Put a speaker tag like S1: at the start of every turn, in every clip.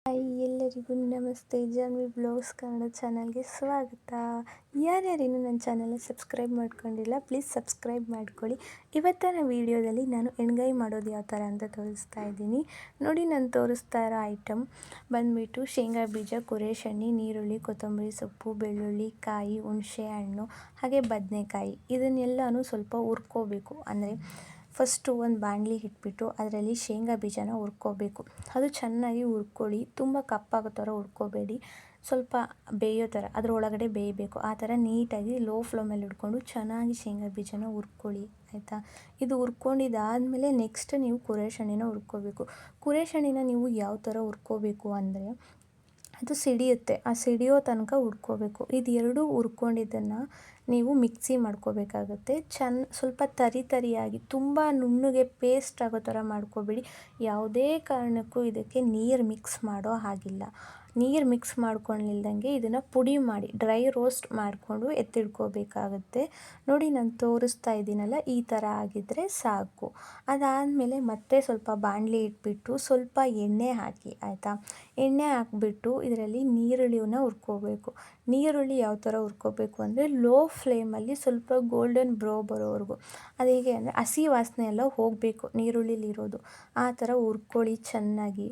S1: Hi ಎಲ್ಲರಿಗೂ ನಮಸ್ತೆ. Janhvi blogs Kannada ಚಾನಲ್ಗೆ ಸ್ವಾಗತ. ಯಾರ್ಯಾರೇನು ನನ್ನ ಚಾನಲ್ನ ಸಬ್ಸ್ಕ್ರೈಬ್ ಮಾಡ್ಕೊಂಡಿಲ್ಲ ಪ್ಲೀಸ್ ಸಬ್ಸ್ಕ್ರೈಬ್ ಮಾಡ್ಕೊಳ್ಳಿ. ಇವತ್ತಿನ ವೀಡಿಯೋದಲ್ಲಿ ನಾನು ಎಣ್ಗಾಯಿ ಮಾಡೋದು ಯಾವ ಥರ ಅಂತ ತೋರಿಸ್ತಾ ಇದ್ದೀನಿ ನೋಡಿ. ನಾನು ತೋರಿಸ್ತಾ ಇರೋ ಐಟಮ್ ಬಂದುಬಿಟ್ಟು ಶೇಂಗಾ ಬೀಜ, ಕುರೇಶಣ್ಣಿ, ನೀರುಳ್ಳಿ, ಕೊತ್ತಂಬರಿ ಸೊಪ್ಪು, ಬೆಳ್ಳುಳ್ಳಿ, ಕಾಯಿ, ಹುಣಸೆ ಹಣ್ಣು, ಹಾಗೆ ಬದನೆಕಾಯಿ. ಇದನ್ನೆಲ್ಲನೂ ಸ್ವಲ್ಪ ಹುರ್ಕೋಬೇಕು. ಅಂದರೆ ಫಸ್ಟು ಒಂದು ಬಾಣಲಿ ಇಟ್ಬಿಟ್ಟು ಅದರಲ್ಲಿ ಶೇಂಗಾ ಬೀಜನ ಹುರ್ಕೋಬೇಕು. ಅದು ಚೆನ್ನಾಗಿ ಹುರ್ಕೊಳ್ಳಿ, ತುಂಬ ಕಪ್ಪಾಗೋ ಥರ ಹುರ್ಕೋಬೇಡಿ, ಸ್ವಲ್ಪ ಬೇಯೋ ಥರ ಅದರೊಳಗಡೆ ಬೇಯಬೇಕು. ಆ ಥರ ನೀಟಾಗಿ ಲೋ ಫ್ಲೇಮಲ್ಲಿ ಇಟ್ಕೊಂಡು ಚೆನ್ನಾಗಿ ಶೇಂಗಾ ಬೀಜನ ಹುರ್ಕೊಳ್ಳಿ, ಆಯಿತಾ. ಇದು ಹುರ್ಕೊಂಡಿದ್ದಾದಮೇಲೆ ನೆಕ್ಸ್ಟ್ ನೀವು ಕುರೇಶಣ್ಣಿನ ಹುರ್ಕೋಬೇಕು. ಕುರೇಶಣ್ಣಿನ ನೀವು ಯಾವ ಥರ ಹುರ್ಕೋಬೇಕು ಅಂದರೆ ಅದು ಸಿಡಿಯುತ್ತೆ, ಆ ಸಿಡಿಯೋ ತನಕ ಹುರ್ಕೋಬೇಕು. ಇದು ಎರಡೂ ಹುರ್ಕೊಂಡಿದ್ದನ್ನು ನೀವು ಮಿಕ್ಸಿ ಮಾಡ್ಕೋಬೇಕಾಗುತ್ತೆ. ಸ್ವಲ್ಪ ತರಿಯಾಗಿ, ತುಂಬ ನುಣ್ಣಗೆ ಪೇಸ್ಟ್ ಆಗೋ ಥರ ಮಾಡ್ಕೋಬೇಡಿ. ಯಾವುದೇ ಕಾರಣಕ್ಕೂ ಇದಕ್ಕೆ ನೀರು ಮಿಕ್ಸ್ ಮಾಡೋ ಹಾಗಿಲ್ಲ. ನೀರು ಮಿಕ್ಸ್ ಮಾಡ್ಕೊಳ್ಳಿಲ್ದಂಗೆ ಇದನ್ನು ಪುಡಿ ಮಾಡಿ ಡ್ರೈ ರೋಸ್ಟ್ ಮಾಡಿಕೊಂಡು ಎತ್ತಿಡ್ಕೋಬೇಕಾಗುತ್ತೆ. ನೋಡಿ ನಾನು ತೋರಿಸ್ತಾ ಇದ್ದೀನಲ್ಲ, ಈ ಥರ ಆಗಿದ್ದರೆ ಸಾಕು. ಅದಾದಮೇಲೆ ಮತ್ತೆ ಸ್ವಲ್ಪ ಬಾಣಲಿ ಇಟ್ಬಿಟ್ಟು ಸ್ವಲ್ಪ ಎಣ್ಣೆ ಹಾಕಿ, ಆಯಿತಾ. ಎಣ್ಣೆ ಹಾಕ್ಬಿಟ್ಟು ಇದರಲ್ಲಿ ನೀರುಳ್ಳಿನ ಹುರ್ಕೋಬೇಕು. ನೀರುಳ್ಳಿ ಯಾವ ಥರ ಹುರ್ಕೋಬೇಕು ಅಂದರೆ ಲೋ ಫ್ಲೇಮಲ್ಲಿ ಸ್ವಲ್ಪ ಗೋಲ್ಡನ್ ಬ್ರೌ ಬರೋವರೆಗೂ. ಅದು ಹೇಗೆ ಅಂದರೆ ಹಸಿ ವಾಸನೆ ಎಲ್ಲ ಹೋಗಬೇಕು ನೀರುಳ್ಳಿಲಿರೋದು, ಆ ಥರ ಹುರ್ಕೊಳ್ಳಿ ಚೆನ್ನಾಗಿ.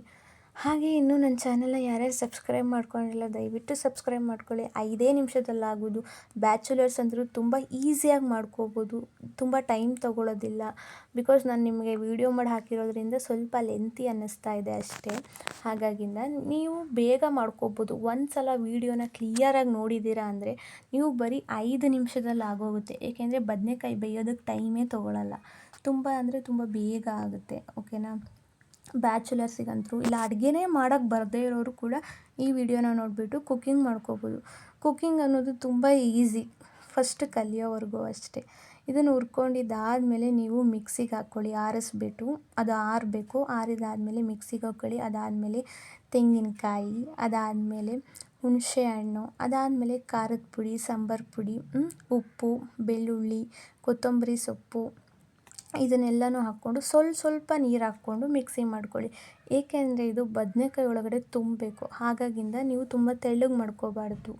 S1: ಹಾಗೆ ಇನ್ನೂ ನನ್ನ ಚಾನಲ್ನ ಯಾರ್ಯಾರು ಸಬ್ಸ್ಕ್ರೈಬ್ ಮಾಡ್ಕೊಂಡಿಲ್ಲ ದಯವಿಟ್ಟು ಸಬ್ಸ್ಕ್ರೈಬ್ ಮಾಡ್ಕೊಳ್ಳಿ. 5 ನಿಮಿಷದಲ್ಲಾಗೋದು. ಬ್ಯಾಚುಲರ್ಸ್ ಅಂದರೂ ತುಂಬ ಈಸಿಯಾಗಿ ಮಾಡ್ಕೋಬೋದು, ತುಂಬ ಟೈಮ್ ತೊಗೊಳ್ಳೋದಿಲ್ಲ. ಬಿಕಾಸ್ ನಾನು ನಿಮಗೆ ವೀಡಿಯೋ ಮಾಡಿ ಹಾಕಿರೋದ್ರಿಂದ ಸ್ವಲ್ಪ ಲೆಂತಿ ಅನ್ನಿಸ್ತಾ ಇದೆ ಅಷ್ಟೇ. ಹಾಗಾಗಿಂದ ನೀವು ಬೇಗ ಮಾಡ್ಕೋಬೋದು. ಒಂದು ಸಲ ವೀಡಿಯೋನ ಕ್ಲಿಯರಾಗಿ ನೋಡಿದ್ದೀರಾ ಅಂದರೆ ನೀವು ಬರೀ 5 ನಿಮಿಷದಲ್ಲಿ ಆಗೋಗುತ್ತೆ. ಏಕೆಂದರೆ ಬದನೆಕಾಯಿ ಬೇಯೋದಕ್ಕೆ ಟೈಮೇ ತೊಗೊಳ್ಳಲ್ಲ, ತುಂಬ ಅಂದರೆ ತುಂಬ ಬೇಗ ಆಗುತ್ತೆ, ಓಕೆನಾ. ಬ್ಯಾಚುಲರ್ಸಿಗಂತೂ ಇಲ್ಲ ಅಡುಗೆನೇ ಮಾಡೋಕ್ಕೆ ಬರದೇ ಇರೋರು ಕೂಡ ಈ ವಿಡಿಯೋನ ನೋಡಿಬಿಟ್ಟು ಕುಕ್ಕಿಂಗ್ ಮಾಡ್ಕೋಬೋದು. ಕುಕ್ಕಿಂಗ್ ಅನ್ನೋದು ತುಂಬ ಈಸಿ, ಫಸ್ಟ್ ಕಲಿಯೋವರೆಗೂ ಅಷ್ಟೇ. ಇದನ್ನು ಹುರ್ಕೊಂಡಿದ್ದಾದಮೇಲೆ ನೀವು ಮಿಕ್ಸಿಗೆ ಹಾಕ್ಕೊಳ್ಳಿ, ಆರಿಸ್ಬಿಟ್ಟು. ಅದು ಆರಬೇಕು, ಆರಿದಾದಮೇಲೆ ಮಿಕ್ಸಿಗೆ ಹಾಕ್ಕೊಳ್ಳಿ. ಅದಾದಮೇಲೆ ತೆಂಗಿನಕಾಯಿ, ಅದಾದಮೇಲೆ ಹುಣಸೆ ಹಣ್ಣು, ಅದಾದಮೇಲೆ ಖಾರದ ಪುಡಿ, ಸಾಂಬಾರು ಪುಡಿ, ಉಪ್ಪು, ಬೆಳ್ಳುಳ್ಳಿ, ಕೊತ್ತಂಬರಿ ಸೊಪ್ಪು, ಇದನ್ನೆಲ್ಲನೂ ಹಾಕ್ಕೊಂಡು ಸ್ವಲ್ಪ ನೀರು ಹಾಕ್ಕೊಂಡು ಮಿಕ್ಸಿ ಮಾಡ್ಕೊಳ್ಳಿ. ಏಕೆಂದರೆ ಇದು ಬದನೆಕಾಯಿ ಒಳಗಡೆ ತುಂಬಬೇಕು, ಹಾಗಾಗಿಂದ ನೀವು ತುಂಬ ತೆಳ್ಳಗೆ ಮಾಡ್ಕೋಬಾರ್ದು,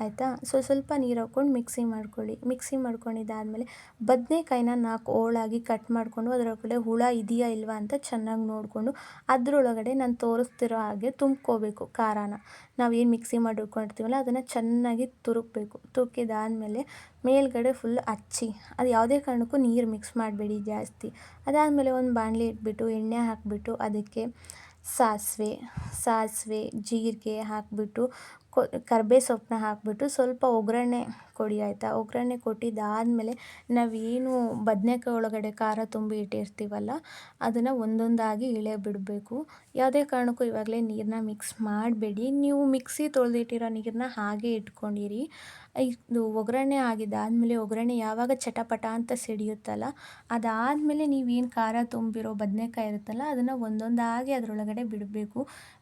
S1: ಆಯಿತಾ. ಸ್ವಲ್ಪ ನೀರು ಹಾಕ್ಕೊಂಡು ಮಿಕ್ಸಿ ಮಾಡ್ಕೊಳ್ಳಿ. ಮಿಕ್ಸಿ ಮಾಡ್ಕೊಂಡಿದ್ದಾದಮೇಲೆ ಬದನೆಕಾಯಿನ 4 ಹೋಳಾಗಿ ಕಟ್ ಮಾಡಿಕೊಂಡು ಅದರೊಳಗಡೆ ಹುಳ ಇದೆಯಾ ಇಲ್ವಾ ಅಂತ ಚೆನ್ನಾಗಿ ನೋಡಿಕೊಂಡು ಅದರೊಳಗಡೆ ನಾನು ತೋರಿಸ್ತಿರೋ ಹಾಗೆ ತುಂಬ್ಕೋಬೇಕು. ಖಾರನ ನಾವೇನು ಮಿಕ್ಸಿ ಮಾಡಿ ಇಟ್ಕೊಂಡಿರ್ತೀವಲ್ಲ ಅದನ್ನು ಚೆನ್ನಾಗಿ ತುರುಕಬೇಕು. ತುರುಕಿದಾದಮೇಲೆ ಮೇಲ್ಗಡೆ ಫುಲ್ ಹಚ್ಚಿ, ಅದು ಯಾವುದೇ ಕಾರಣಕ್ಕೂ ನೀರು ಮಿಕ್ಸ್ ಮಾಡಬೇಡಿ ಜಾಸ್ತಿ. ಅದಾದಮೇಲೆ ಒಂದು ಬಾಣಲಿ ಇಟ್ಬಿಟ್ಟು ಎಣ್ಣೆ ಹಾಕಿಬಿಟ್ಟು ಅದಕ್ಕೆ ಸಾಸಿವೆ ಜೀರಿಗೆ ಹಾಕಿಬಿಟ್ಟು ಕರ್ಬೇವು ಸೊಪ್ಪನ್ನ ಹಾಕಿಬಿಟ್ಟು ಸ್ವಲ್ಪ ಒಗ್ಗರಣೆ ಕೊಡಿ, ಆಯಿತಾ. ಒಗ್ಗರಣೆ ಕೊಟ್ಟಿದ್ದಾದಮೇಲೆ ನಾವೇನು ಬದನೆಕಾಯಿ ಒಳಗಡೆ ಖಾರ ತುಂಬಿ ಇಟ್ಟಿರ್ತೀವಲ್ಲ ಅದನ್ನು ಒಂದೊಂದಾಗಿ ಇಳೆ ಬಿಡಬೇಕು. ಯಾವುದೇ ಕಾರಣಕ್ಕೂ ಇವಾಗಲೇ ನೀರನ್ನ ಮಿಕ್ಸ್ ಮಾಡಬೇಡಿ. ನೀವು ಮಿಕ್ಸಿ ತೊಳೆದಿಟ್ಟಿರೋ ನೀರನ್ನ ಹಾಗೆ ಇಟ್ಕೊಂಡಿರಿ. ಇದು ಒಗ್ಗರಣೆ ಆಗಿದ್ದಾದಮೇಲೆ ಒಗ್ಗರಣೆ ಯಾವಾಗ ಚಟಪಟ ಅಂತ ಸಿಡಿಯುತ್ತಲ್ಲ ಅದಾದಮೇಲೆ ನೀವೇನು ಖಾರ ತುಂಬಿರೋ ಬದನೆಕಾಯಿ ಇರುತ್ತಲ್ಲ ಅದನ್ನು ಒಂದೊಂದಾಗಿ ಅದರೊಳಗಡೆ ಬಿಡಬೇಕು.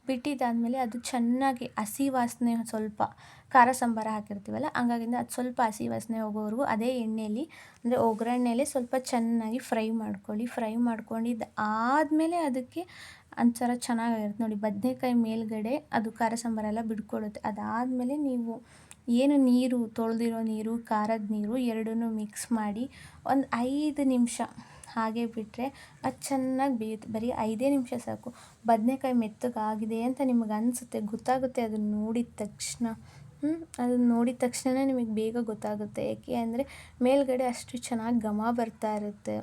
S1: ಬಿಟ್ಟಿದ್ದಾದಮೇಲೆ ಅದು ಚೆನ್ನಾಗಿ ಹಸಿ ವಾಸನೆ, ಸ್ವಲ್ಪ ಖಾರ ಸಾಂಬಾರು ಹಾಕಿರ್ತೀವಲ್ಲ ಹಂಗಾಗಿಂದ ಅದು ಸ್ವಲ್ಪ ಹಸಿ ವಾಸನೆ ಹೋಗೋವರೆಗೂ ಅದೇ ಎಣ್ಣೆಯಲ್ಲಿ ಅಂದರೆ ಒಗ್ಗರಣೆಯಲ್ಲಿ ಸ್ವಲ್ಪ ಚೆನ್ನಾಗಿ ಫ್ರೈ ಮಾಡ್ಕೊಳ್ಳಿ. ಫ್ರೈ ಮಾಡ್ಕೊಂಡಿದ್ದು ಆದಮೇಲೆ ಅದಕ್ಕೆ ಒಂಥರ ಚೆನ್ನಾಗಿರುತ್ತೆ ನೋಡಿ. ಬದನೆಕಾಯಿ ಮೇಲ್ಗಡೆ ಅದು ಖಾರ ಸಾಂಬಾರೆಲ್ಲ ಬಿಡ್ಕೊಳ್ಳುತ್ತೆ. ಅದಾದಮೇಲೆ ನೀವು ಏನು ನೀರು ತೊಳೆದಿರೋ ನೀರು, ಖಾರದ ನೀರು ಎರಡನ್ನೂ ಮಿಕ್ಸ್ ಮಾಡಿ ಒಂದು 5 ನಿಮಿಷ ಹಾಗೆ ಬಿಟ್ಟರೆ ಅದು ಚೆನ್ನಾಗಿ ಬೇಯುತ್ತೆ. ಬರೀ 5 ನಿಮಿಷ ಸಾಕು. ಬದನೆಕಾಯಿ ಮೆತ್ತಗಾಗಿದೆ ಅಂತ ನಿಮಗೆ ಅನಿಸುತ್ತೆ, ಗೊತ್ತಾಗುತ್ತೆ ಅದನ್ನು ನೋಡಿದ ತಕ್ಷಣ. ಅದನ್ನು ನೋಡಿದ ತಕ್ಷಣ ನಿಮಗೆ ಬೇಗ ಗೊತ್ತಾಗುತ್ತೆ. ಏಕೆ ಅಂದರೆ ಮೇಲ್ಗಡೆ ಅಷ್ಟು ಚೆನ್ನಾಗಿ ಘಮ ಬರ್ತಾ ಇರುತ್ತೆ.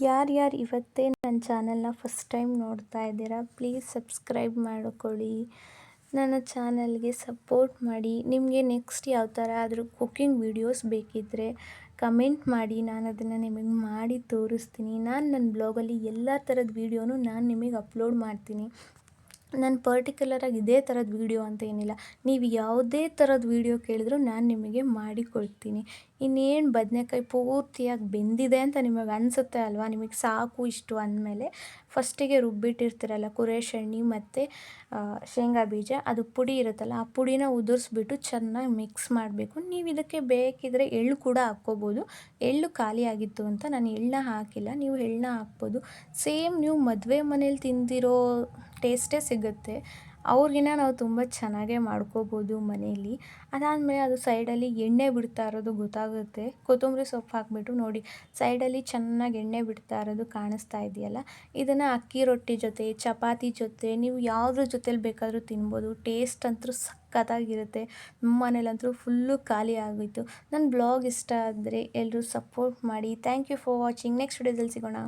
S1: ಯಾರ್ಯಾರು ಇವತ್ತೇ ನನ್ನ ಚಾನಲ್ನ ಫಸ್ಟ್ ಟೈಮ್ ನೋಡ್ತಾ ಇದ್ದೀರಾ ಪ್ಲೀಸ್ ಸಬ್ಸ್ಕ್ರೈಬ್ ಮಾಡ್ಕೊಳ್ಳಿ, ನನ್ನ ಚಾನಲ್ಗೆ ಸಪೋರ್ಟ್ ಮಾಡಿ. ನಿಮಗೆ ನೆಕ್ಸ್ಟ್ ಯಾವ ಥರ ಆದರೂ ಕುಕ್ಕಿಂಗ್ ವೀಡಿಯೋಸ್ ಬೇಕಿದ್ದರೆ ಕಮೆಂಟ್ ಮಾಡಿ, ನಾನು ಅದನ್ನು ನಿಮಗೆ ಮಾಡಿ ತೋರಿಸ್ತೀನಿ. ನಾನು ನನ್ನ ಬ್ಲಾಗಲ್ಲಿ ಎಲ್ಲ ಥರದ ವೀಡಿಯೋನೂ ನಾನು ನಿಮಗೆ ಅಪ್ಲೋಡ್ ಮಾಡ್ತೀನಿ. ನಾನು ಪರ್ಟಿಕ್ಯುಲರಾಗಿ ಇದೇ ಥರದ ವೀಡಿಯೋ ಅಂತ ಏನಿಲ್ಲ, ನೀವು ಯಾವುದೇ ಥರದ ವೀಡಿಯೋ ಕೇಳಿದ್ರೂ ನಾನು ನಿಮಗೆ ಮಾಡಿಕೊಡ್ತೀನಿ. ಇನ್ನೇನು ಬದನೆಕಾಯಿ ಪೂರ್ತಿಯಾಗಿ ಬೆಂದಿದೆ ಅಂತ ನಿಮಗೆ ಅನಿಸುತ್ತೆ ಅಲ್ವಾ, ನಿಮಗೆ ಸಾಕು ಇಷ್ಟು ಅಂದಮೇಲೆ ಫಸ್ಟಿಗೆ ರುಬ್ಬಿಟ್ಟಿರ್ತೀರಲ್ಲ ಕುರೇಶೆಣ್ಣೆ ಮತ್ತು ಶೇಂಗಾ ಬೀಜ ಅದು ಪುಡಿ ಇರುತ್ತಲ್ಲ ಆ ಪುಡಿನ ಉದುರಿಸ್ಬಿಟ್ಟು ಚೆನ್ನಾಗಿ ಮಿಕ್ಸ್ ಮಾಡಬೇಕು. ನೀವು ಇದಕ್ಕೆ ಬೇಕಿದ್ರೆ ಎಳ್ಳು ಕೂಡ ಹಾಕ್ಕೋಬೋದು. ಎಳ್ಳು ಖಾಲಿ ಆಗಿತ್ತು ಅಂತ ನಾನು ಎಳ್ಳನ್ನ ಹಾಕಿಲ್ಲ, ನೀವು ಎಳ್ಳನ್ನ ಹಾಕ್ಬೋದು. ಸೇಮ್ ನೀವು ಮದುವೆ ಮನೇಲಿ ತಿಂದಿರೋ ಟೇಸ್ಟೇ ಸಿಗುತ್ತೆ. ಅವ್ರಿಗಿನ್ನ ನಾವು ತುಂಬ ಚೆನ್ನಾಗೇ ಮಾಡ್ಕೋಬೋದು ಮನೇಲಿ. ಅದಾದಮೇಲೆ ಅದು ಸೈಡಲ್ಲಿ ಎಣ್ಣೆ ಬಿಡ್ತಾ ಇರೋದು ಗೊತ್ತಾಗುತ್ತೆ. ಕೊತ್ತಂಬರಿ ಸೊಪ್ಪು ಹಾಕ್ಬಿಟ್ಟು ನೋಡಿ, ಸೈಡಲ್ಲಿ ಚೆನ್ನಾಗಿ ಎಣ್ಣೆ ಬಿಡ್ತಾ ಇರೋದು ಕಾಣಿಸ್ತಾ ಇದೆಯಲ್ಲ, ಇದನ್ನು ಅಕ್ಕಿ ರೊಟ್ಟಿ ಜೊತೆ, ಚಪಾತಿ ಜೊತೆ, ನೀವು ಯಾವುದ್ರ ಜೊತೆಲಿ ಬೇಕಾದರೂ ತಿನ್ಬೋದು. ಟೇಸ್ಟ್ ಅಂತೂ ಸಖತ್ತಾಗಿರುತ್ತೆ. ನಮ್ಮ ಮನೇಲಂತೂ ಫುಲ್ಲು ಖಾಲಿ ಆಗೋಯಿತು. ನನ್ನ ಬ್ಲಾಗ್ ಇಷ್ಟ ಆದರೆ ಎಲ್ಲರೂ ಸಪೋರ್ಟ್ ಮಾಡಿ. Thank you for watching. Next ವಿಡಿಯೋದಲ್ಲಿ ಸಿಗೋಣ.